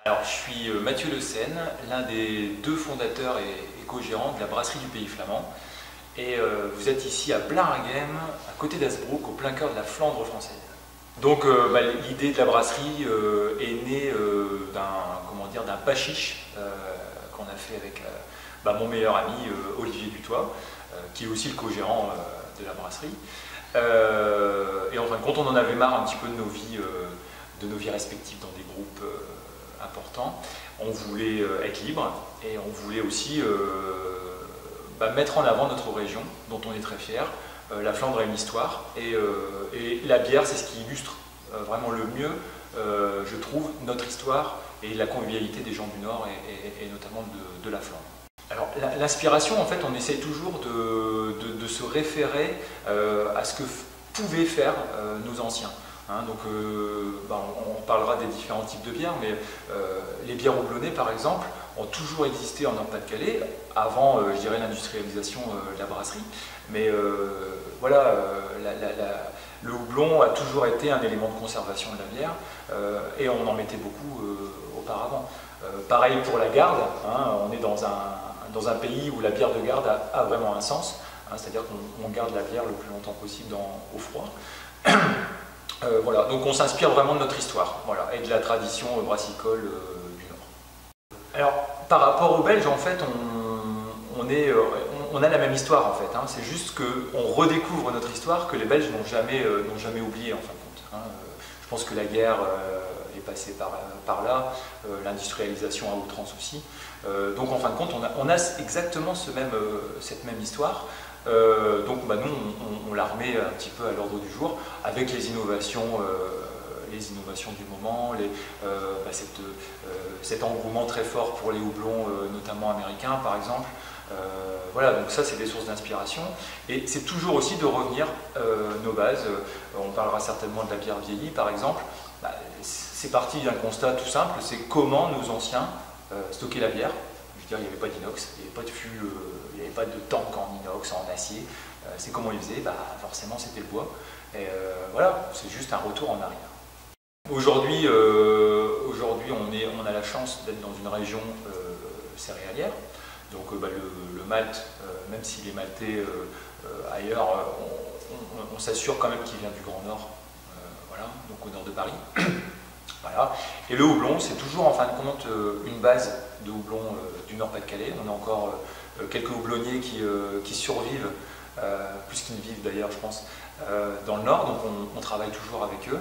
Alors, je suis Mathieu Le Seine, l'un des deux fondateurs et co-gérants de la brasserie du Pays Flamand. Et vous êtes ici à Blaringhem, à côté d'Hazebrouck, au plein cœur de la Flandre française. Donc l'idée de la brasserie est née d'un pachiche qu'on a fait avec mon meilleur ami Olivier Dutoit, qui est aussi le co-gérant de la brasserie. Et en fin de compte, on en avait marre un petit peu de nos vies respectives dans des groupes importants. On voulait être libre et on voulait aussi mettre en avant notre région, dont on est très fier. La Flandre a une histoire et la bière, c'est ce qui illustre vraiment le mieux, je trouve, notre histoire et la convivialité des gens du Nord et notamment de la Flandre. Alors l'inspiration, en fait, on essaye toujours de se référer à ce que pouvaient faire nos anciens. On parlera des différents types de bières, mais les bières houblonnées, par exemple, ont toujours existé en Nord-Pas-de-Calais, avant, je dirais, l'industrialisation de la brasserie. Mais le houblon a toujours été un élément de conservation de la bière, et on en mettait beaucoup auparavant. Pareil pour la garde, on est dans un pays où la bière de garde a vraiment un sens, c'est-à-dire qu'on garde la bière le plus longtemps possible au froid. Donc on s'inspire vraiment de notre histoire, et de la tradition brassicole du Nord. Alors par rapport aux Belges, en fait, on a la même histoire, en fait. C'est juste qu'on redécouvre notre histoire que les Belges n'ont jamais oublié, en fin de compte. Je pense que la guerre est passée par là, l'industrialisation à outrance aussi. Donc en fin de compte, on a exactement cette même histoire. Nous, on la remet un petit peu à l'ordre du jour avec les innovations du moment, cet engouement très fort pour les houblons, notamment américains par exemple. Donc ça, c'est des sources d'inspiration. Et c'est toujours aussi de revenir nos bases. On parlera certainement de la bière vieillie par exemple. C'est parti d'un constat tout simple, c'est comment nos anciens stockaient la bière. Je veux dire, il n'y avait pas d'inox, il n'y avait pas de fût, il n'y avait pas de tank en inox, en acier. C'est comment ils faisaient, forcément c'était le bois. Et c'est juste un retour en arrière. Aujourd'hui, on a la chance d'être dans une région céréalière. Donc le malt, même s'il est malté ailleurs, on s'assure quand même qu'il vient du Grand Nord, donc au nord de Paris. Et le houblon, c'est toujours en fin de compte une base de houblon du Nord-Pas-de-Calais. On a encore quelques houblonniers qui survivent, plus qu'ils ne vivent d'ailleurs, je pense, dans le Nord, donc on travaille toujours avec eux.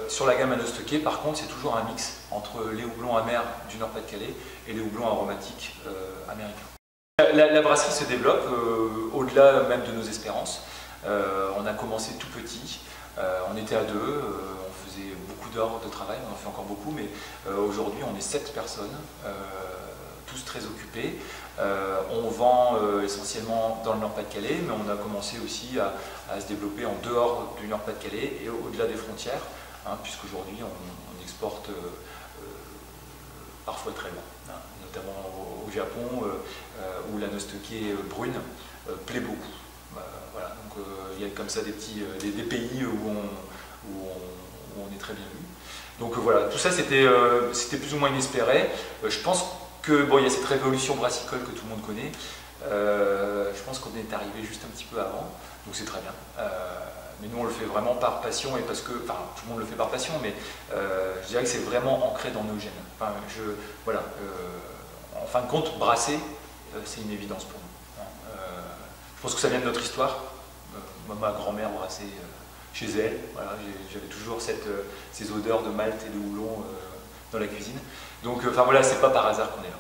Sur la gamme à Nostocké, par contre, c'est toujours un mix entre les houblons amers du Nord-Pas-de-Calais et les houblons aromatiques américains. La brasserie se développe au-delà même de nos espérances. On a commencé tout petit, on était à deux, on faisait beaucoup d'heures de travail, on en fait encore beaucoup, mais aujourd'hui on est 7 personnes, tous très occupés. On vend essentiellement dans le Nord-Pas-de-Calais, mais on a commencé aussi à se développer en dehors du Nord-Pas-de-Calais et au-delà des frontières, puisqu'aujourd'hui on exporte parfois très loin, notamment au Japon, où la Nostocké brune plaît beaucoup. Donc il y a comme ça des pays où on est très bien vu. Donc tout ça c'était plus ou moins inespéré. Je pense qu'il y a cette révolution brassicole que tout le monde connaît. Je pense qu'on est arrivé juste un petit peu avant, donc c'est très bien. Mais nous on le fait vraiment par passion et parce que, tout le monde le fait par passion, mais je dirais que c'est vraiment ancré dans nos gènes. En fin de compte, brasser, c'est une évidence pour nous. Je pense que ça vient de notre histoire. Ma grand-mère brassait chez elle. J'avais toujours ces odeurs de malt et de houblon dans la cuisine. Donc c'est pas par hasard qu'on est là.